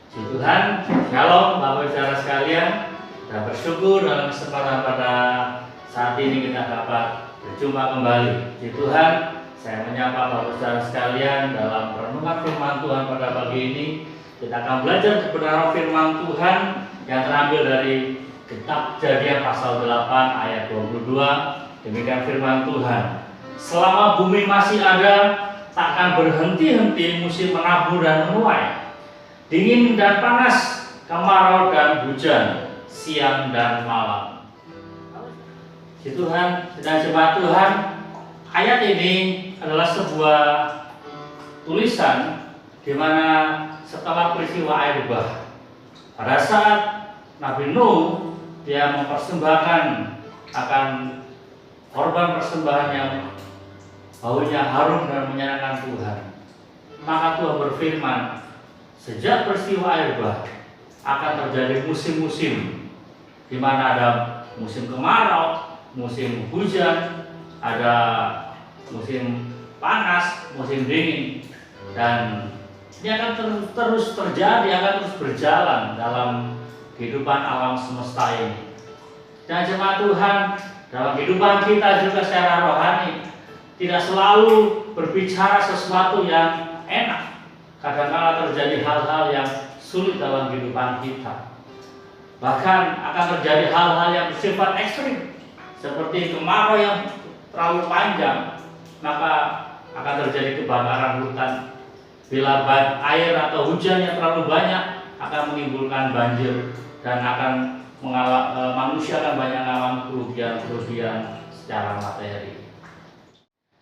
Puji Tuhan, Shalom Bapak Ibu Saudara sekalian. Kita bersyukur dalam kesempatan pada saat ini kita dapat berjumpa kembali. Puji Tuhan, saya menyapa Bapak Ibu Saudara sekalian dalam renungan firman Tuhan pada pagi ini. Kita akan belajar kebenaran firman Tuhan yang terambil dari kitab Kejadian pasal 8 ayat 22. Demikian firman Tuhan. Selama bumi masih ada, takkan berhenti-henti musim menabur dan menuai, dingin dan panas, kemarau dan hujan, siang dan malam. Si Tuhan, sedang jemaat Tuhan, ayat ini adalah sebuah tulisan di mana setelah peristiwa air bah, pada saat Nabi Nuh dia mempersembahkan akan korban persembahan yang baunya harum dan menyenangkan Tuhan, maka Tuhan berfirman, sejak peristiwa air bah akan terjadi musim-musim, di mana ada musim kemarau, musim hujan, ada musim panas, musim dingin, dan ini akan terus terjadi, akan terus berjalan dalam kehidupan alam semesta ini. Dan jemaat Tuhan, dalam kehidupan kita juga secara rohani tidak selalu berbicara sesuatu yang enak. Kadang-kadang terjadi hal-hal yang sulit dalam kehidupan kita. Bahkan akan terjadi hal-hal yang bersifat ekstrim, seperti kemarau yang terlalu panjang, maka akan terjadi kebakaran hutan. Bila air atau hujan yang terlalu banyak akan menimbulkan banjir dan manusia akan banyak mengalami kerugian secara materi.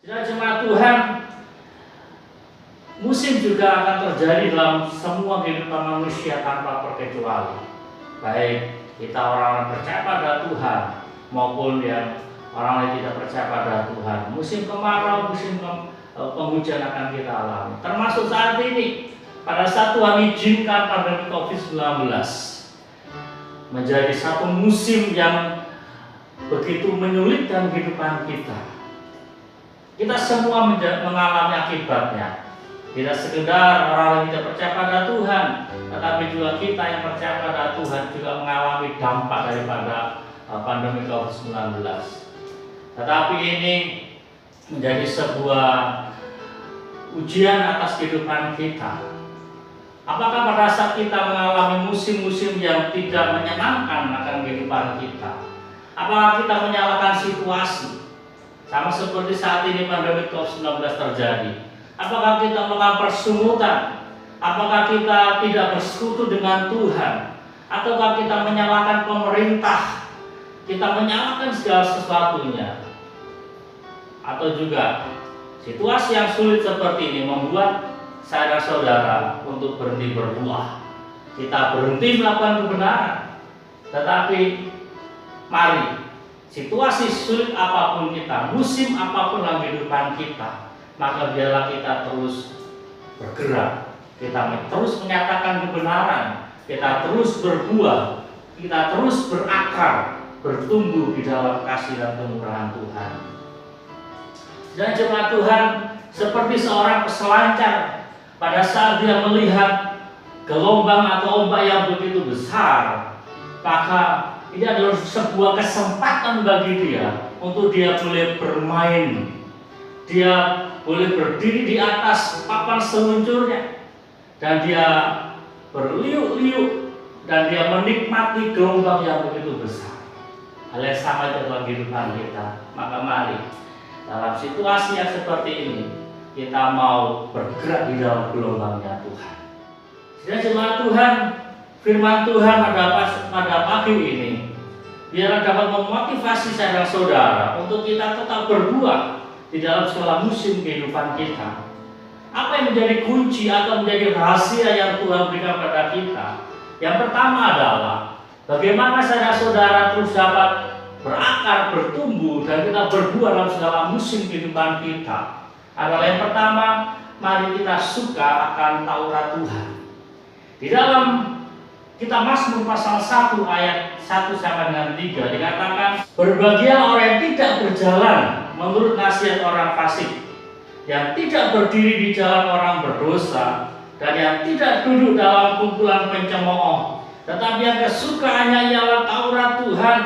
Jadi jemaat Tuhan, musim juga akan terjadi dalam semua kehidupan manusia tanpa terkecuali. Baik kita orang-orang percaya pada Tuhan maupun yang orang yang tidak percaya pada Tuhan. Musim kemarau, musim penghujan akan kita alami. Termasuk saat ini, pada saat Tuhan izinkan pandemi COVID-19 menjadi satu musim yang begitu menyulitkan kehidupan kita. Kita semua mengalami akibatnya. Tidak sekedar orang yang tidak percaya pada Tuhan, tetapi juga kita yang percaya pada Tuhan juga mengalami dampak daripada pandemi COVID-19. Tetapi ini menjadi sebuah ujian atas kehidupan kita. Apakah pada saat kita mengalami musim-musim yang tidak menyenangkan akan kehidupan kita, apakah kita menyalahkan situasi? Sama seperti saat ini pandemi COVID-19 terjadi. Apakah kita melakukan persungutan? Apakah kita tidak bersekutu dengan Tuhan? Ataukah kita menyalahkan pemerintah? Kita menyalahkan segala sesuatunya? Atau juga situasi yang sulit seperti ini membuat saudara-saudara untuk berhenti berbuah. Kita berhenti melakukan kebenaran. Tetapi mari, situasi sulit apapun kita, musim apapun dalam kehidupan kita, maka biarlah kita terus bergerak, kita terus menyatakan kebenaran, kita terus berbuah, kita terus berakar, bertumbuh di dalam kasih dan kemurahan Tuhan. Dan jemaat Tuhan, seperti seorang peselancar, pada saat dia melihat gelombang atau ombak yang begitu besar, maka ini adalah sebuah kesempatan bagi dia untuk dia boleh bermain. Dia boleh berdiri di atas papan seluncurnya dan dia berliuk-liuk dan dia menikmati gelombang yang begitu besar. Hal yang sama dalam kehidupan kita. Maka mari dalam situasi yang seperti ini kita mau bergerak di dalam gelombangnya Tuhan. Dan jemaat Tuhan, firman Tuhan pada pagi ini biar dapat memotivasi saudara-saudara untuk kita tetap berbuah di dalam segala musim kehidupan kita. Apa yang menjadi kunci atau menjadi rahasia yang Tuhan berikan pada kita? Yang pertama adalah bagaimana saudara-saudara terus dapat berakar, bertumbuh, dan kita berbuah dalam segala musim kehidupan kita. Adalah yang pertama, mari kita suka akan Taurat Tuhan. Di dalam kitab Mazmur pasal 1 ayat 1 sampai dengan 3 dikatakan, berbahagia orang yang tidak berjalan menurut nasihat orang fasik, yang tidak berdiri di jalan orang berdosa, dan yang tidak duduk dalam kumpulan pencemooh, tetapi yang kesukaannya ialah Taurat Tuhan,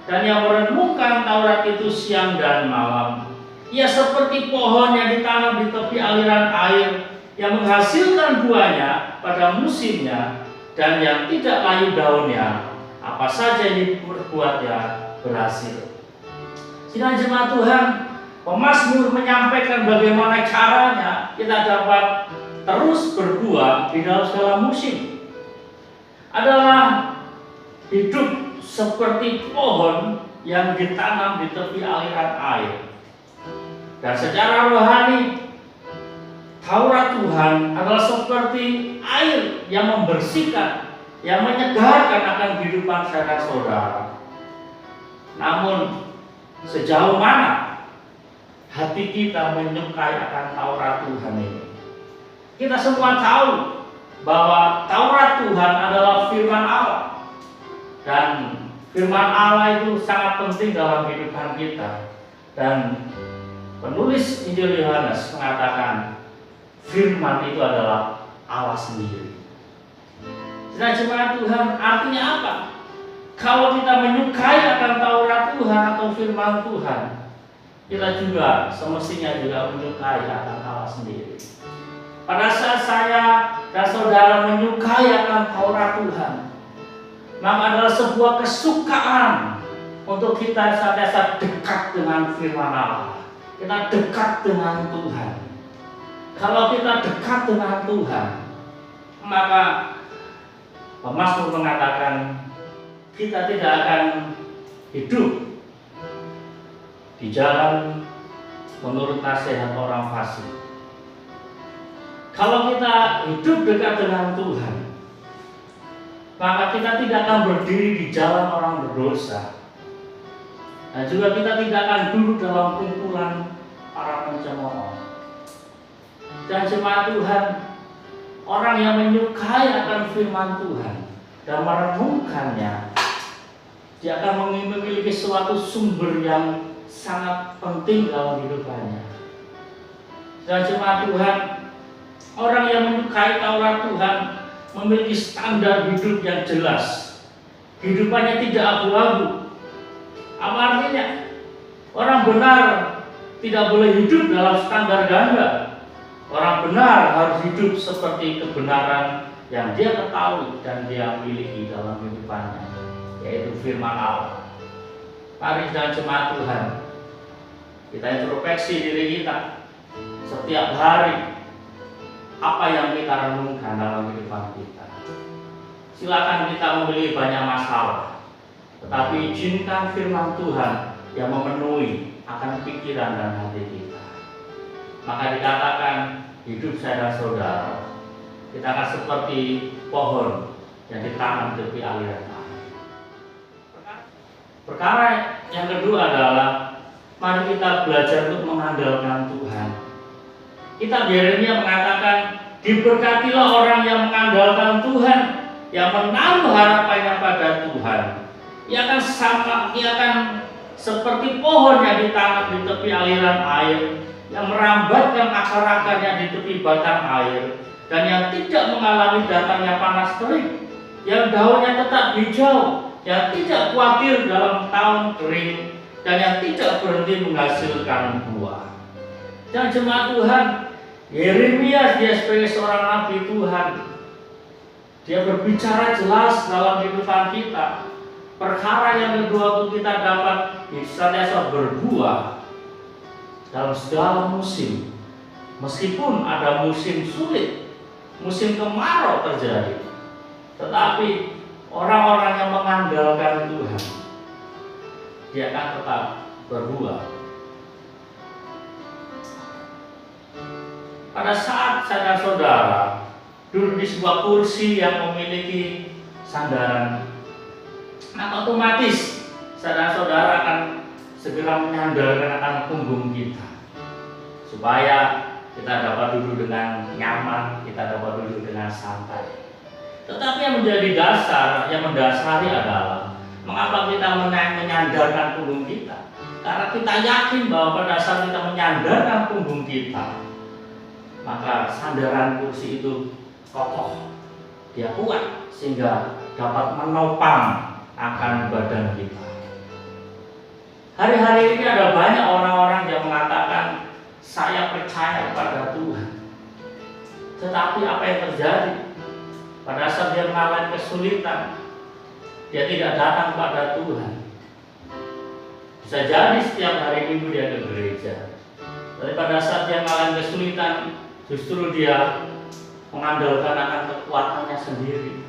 dan yang merenungkan Taurat itu siang dan malam. Ia seperti pohon yang ditanam di tepi aliran air, yang menghasilkan buahnya pada musimnya, dan yang tidak layu daunnya. Apa saja yang diperbuatnya berhasil. Sidang jemaat Tuhan, pemazmur menyampaikan bagaimana caranya kita dapat terus berbuah di dalam segala musim. Adalah hidup seperti pohon yang ditanam di tepi aliran air. Dan secara rohani, Taurat Tuhan adalah seperti air yang membersihkan, yang menyegarkan akan kehidupan saudara-saudara. Namun, sejauh mana hati kita menyukai akan Taurat Tuhan ini? Kita semua tahu bahwa Taurat Tuhan adalah firman Allah, dan firman Allah itu sangat penting dalam kehidupan kita. Dan penulis Injil Yohanes mengatakan firman itu adalah Allah sendiri. Nah, jemaat Tuhan, artinya apa? Kalau kita menyukai akan Taurat Tuhan atau firman Tuhan, kita juga semestinya juga menyukai akan Allah sendiri. Pada saat saya dan saudara menyukai akan Taurat Tuhan, maka adalah sebuah kesukaan untuk kita senantiasa dekat dengan firman Allah. Kita dekat dengan Tuhan. Kalau kita dekat dengan Tuhan, maka pemazmur mengatakan kita tidak akan hidup di jalan menurut nasihat orang fasik. Kalau kita hidup dekat dengan Tuhan, maka kita tidak akan berdiri di jalan orang berdosa, dan juga kita tidak akan duduk dalam kumpulan para pencemooh. Dan jemaat Tuhan, orang yang menyukai akan firman Tuhan dan merenungkannya, dia akan memiliki suatu sumber yang sangat penting dalam hidupannya. Dan jemaat Tuhan, orang yang menyukai Taurat Tuhan memiliki standar hidup yang jelas. Hidupannya tidak abu-abu. Apa artinya? Orang benar tidak boleh hidup dalam standar ganda. Orang benar harus hidup seperti kebenaran yang dia ketahui dan dia miliki dalam kehidupannya, yaitu firman Allah. Mari dan jemaat Tuhan, kita introspeksi diri kita setiap hari. Apa yang kita renungkan dalam kehidupan kita? Silakan kita memiliki banyak masalah, tetapi izinkan firman Tuhan yang memenuhi akan pikiran dan hati kita. Maka dikatakan hidup saya dan saudara, kita akan seperti pohon yang ditanam di tepi aliran air. Perkara yang kedua adalah mari kita belajar untuk mengandalkan Tuhan. Kitab Yeremia mengatakan, diberkatilah orang yang mengandalkan Tuhan, yang menaruh harapannya pada Tuhan. Ia akan seperti pohon yang ditanam di tepi aliran air, yang merambatkan akar-akarnya di tepi batang air, dan yang tidak mengalami datangnya panas terik, yang daunnya tetap hijau, yang tidak khawatir dalam tahun kering, dan yang tidak berhenti menghasilkan buah. Dan jemaat Tuhan, Yeremia dia sebagai seorang nabi Tuhan, dia berbicara jelas dalam kehidupan kita. Perkara yang kedua untuk kita dapat senantiasa berbuah dalam segala musim. Meskipun ada musim sulit, musim kemarau terjadi, tetapi orang-orang yang mengandalkan Tuhan, dia akan tetap berbuah. Pada saat saudara-saudara duduk di sebuah kursi yang memiliki sandaran, maka otomatis saudara-saudara akan segera menyandarkan akan punggung kita, supaya kita dapat duduk dengan nyaman, kita dapat duduk dengan santai. Tetapi yang menjadi dasar, yang mendasari adalah mengapa kita menyandarkan punggung kita? Karena kita yakin bahwa pada saat kita menyandarkan punggung kita, maka sandaran kursi itu kokoh, dia kuat sehingga dapat menopang akan badan kita. Hari-hari ini ada banyak orang-orang yang mengatakan saya percaya pada Tuhan. Tetapi apa yang terjadi? Pada saat dia mengalami kesulitan, dia tidak datang kepada Tuhan. Bisa jadi setiap hari Minggu dia ke gereja, tapi pada saat dia mengalami kesulitan, justru dia mengandalkan akan kekuatannya sendiri.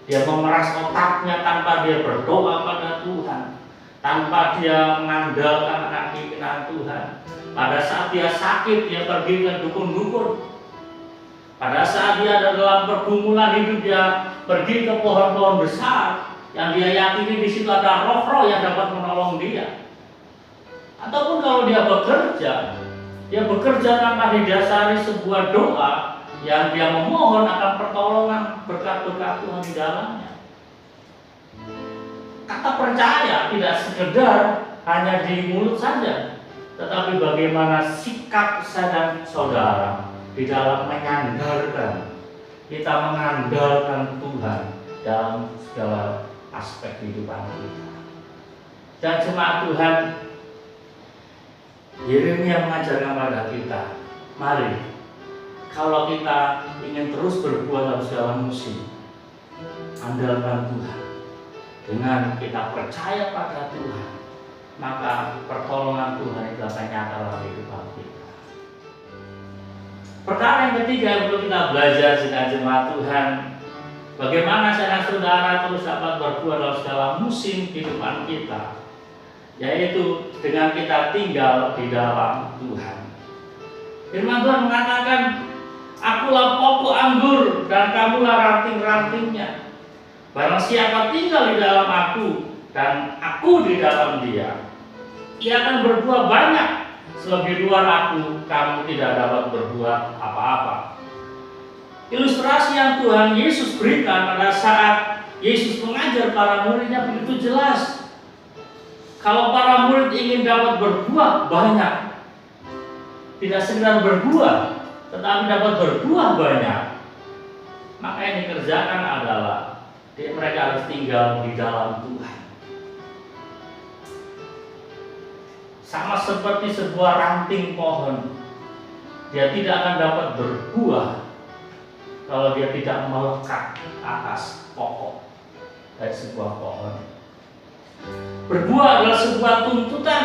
Dia memeras otaknya tanpa dia berdoa pada Tuhan, tanpa dia mengandalkan akan pimpinan Tuhan. Pada saat dia sakit, dia pergi ke dukun-dukun. Pada saat dia ada dalam pergumulan hidup, dia pergi ke pohon-pohon besar yang dia yakini di situ ada roh-roh yang dapat menolong dia. Ataupun kalau dia bekerja tanpa didasari sebuah doa yang dia memohon akan pertolongan berkat-berkat Tuhan di dalamnya. Kata percaya tidak sekedar hanya di mulut saja, tetapi bagaimana sikap saya dan saudara di dalam mengandalkan, kita mengandalkan Tuhan dalam segala aspek kehidupan kita. Dan jemaat Tuhan, Yeremia mengajarkan pada kita, mari kalau kita ingin terus berbuat dalam segala musim, andalkan Tuhan. Dengan kita percaya pada Tuhan, maka pertolongan Tuhan itu akan nyata dalam kehidupan kita. Perkara yang ketiga yang perlu kita belajar dengan jemaat Tuhan, bagaimana saya dan saudara terus dapat berbuat dalam segala musim kehidupan kita, yaitu dengan kita tinggal di dalam Tuhan. Firman Tuhan mengatakan, akulah pokok anggur dan kamulah ranting-rantingnya. Barang siapa tinggal di dalam aku dan aku di dalam dia, ia akan berbuah banyak. Selebih luar aku, kamu tidak dapat berbuat apa-apa. Ilustrasi yang Tuhan Yesus berikan pada saat Yesus mengajar para muridnya begitu jelas. Kalau para murid ingin dapat berbuah banyak, tidak sekedar berbuah, tetapi dapat berbuah banyak, maka yang dikerjakan adalah mereka harus tinggal di dalam Tuhan. Sama seperti sebuah ranting pohon, dia tidak akan dapat berbuah kalau dia tidak melekat atas pokok dari sebuah pohon. Berbuah adalah sebuah tuntutan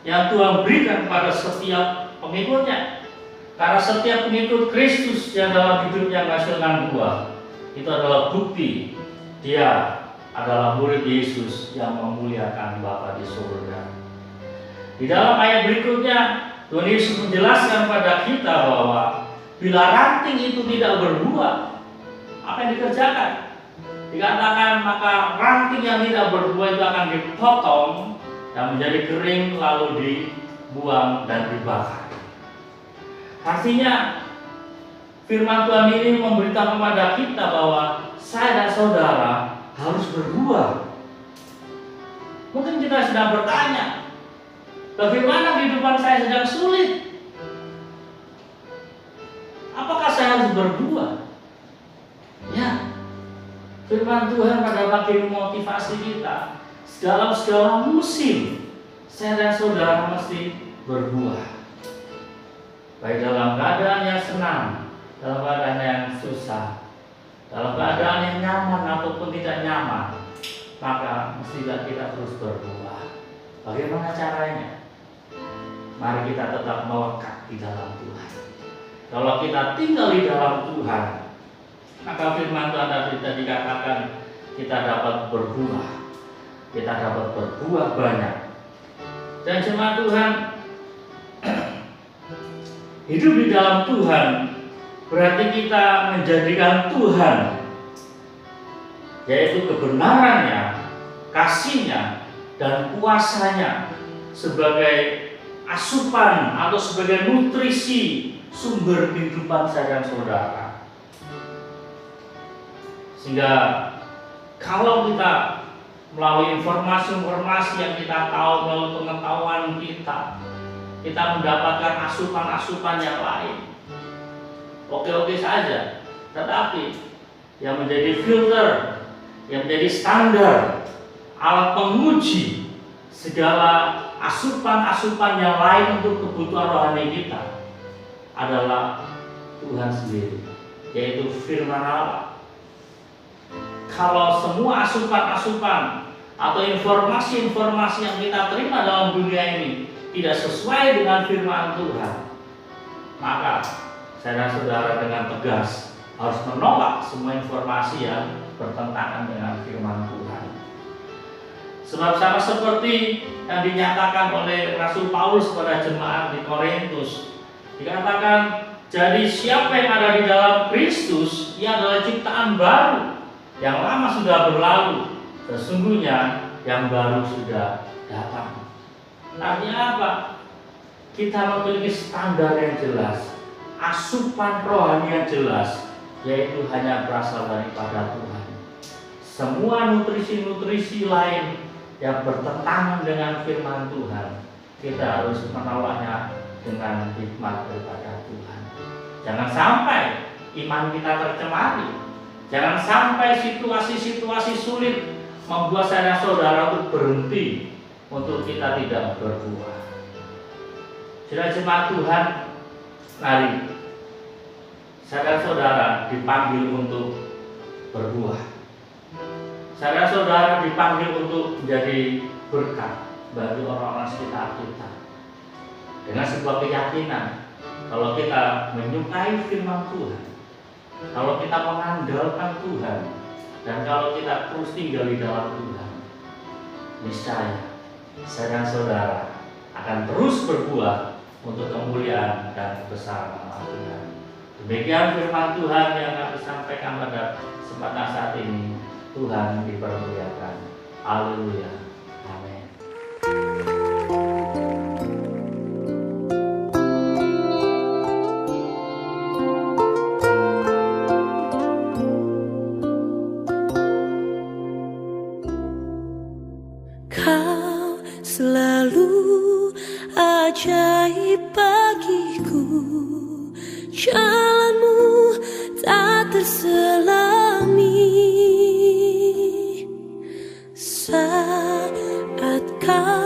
yang Tuhan berikan kepada setiap pengikutnya. Karena setiap pengikut Kristus yang dalam hidupnya menghasilkan buah, itu adalah bukti dia adalah murid Yesus yang memuliakan Bapa di surga. Di dalam ayat berikutnya, Tuhan Yesus menjelaskan pada kita bahwa bila ranting itu tidak berbuah, apa yang dikerjakan? Dikatakan maka ranting yang tidak berbuah itu akan dipotong dan menjadi kering lalu dibuang dan dibakar. Artinya firman Tuhan ini memberitahu kepada kita bahwa saya dan saudara harus berbuah. Mungkin kita sedang bertanya, bagaimana kehidupan saya sedang sulit? Apakah saya harus berbuah? Ya, firman Tuhan pada pagi memotivasi kita. Dalam segala musim, saya dan saudara mesti berbuah. Baik dalam keadaan yang senang, dalam keadaan yang susah, dalam keadaan yang nyaman ataupun tidak nyaman, maka mestilah kita terus berbuah. Bagaimana caranya? Mari kita tetap melekat di dalam Tuhan. Kalau kita tinggal di dalam Tuhan, maka firman Tuhan tadi dikatakan kita dapat berbuah, kita dapat berbuah banyak. Dan jemaat Tuhan, hidup di dalam Tuhan berarti kita menjadikan Tuhan, yaitu kebenarannya, kasihnya, dan kuasanya sebagai asupan atau sebagai nutrisi sumber kehidupan saya dan saudara. Sehingga kalau kita melalui informasi-informasi yang kita tahu, melalui pengetahuan kita mendapatkan asupan-asupan yang lain, oke-oke saja. Tetapi yang menjadi filter, yang menjadi standar, alat penguji segala asupan-asupan yang lain untuk kebutuhan rohani kita adalah Tuhan sendiri, yaitu firman Allah. Kalau semua asupan-asupan atau informasi-informasi yang kita terima dalam dunia ini tidak sesuai dengan firman Tuhan, maka saudara-saudara dengan tegas harus menolak semua informasi yang bertentangan dengan firman Tuhan. Sebab sama seperti yang dinyatakan oleh Rasul Paulus kepada jemaat di Korintus, dikatakan, jadi siapa yang ada di dalam Kristus, ia adalah ciptaan baru. Yang lama sudah berlalu, sesungguhnya yang baru sudah datang. Artinya apa? Kita memiliki standar yang jelas, asupan rohani yang jelas, yaitu hanya berasal daripada Tuhan. Semua nutrisi-nutrisi lain yang bertentangan dengan firman Tuhan, kita harus menolaknya dengan hikmat daripada Tuhan. Jangan sampai iman kita tercemari. Jangan sampai situasi-situasi sulit membuat saudara untuk berhenti untuk kita tidak berbuah. Saudara jemaat Tuhan, mari saudara-saudara dipanggil untuk berbuah. Saudara-saudara dipanggil untuk menjadi berkat bagi orang-orang sekitar kita. Dengan sebuah keyakinan, kalau kita menyukai firman Tuhan, kalau kita mengandalkan Tuhan, dan kalau kita terus tinggal di dalam Tuhan, niscaya saudara-saudara akan terus berbuah untuk kemuliaan dan kebesaran nama Tuhan. Demikian firman Tuhan yang kami sampaikan pada kesempatan saat ini. Tuhan dipermuliakan. Haleluya. Amin. Kau selalu ajaib bagiku, jalanmu tak terselami. Saat kau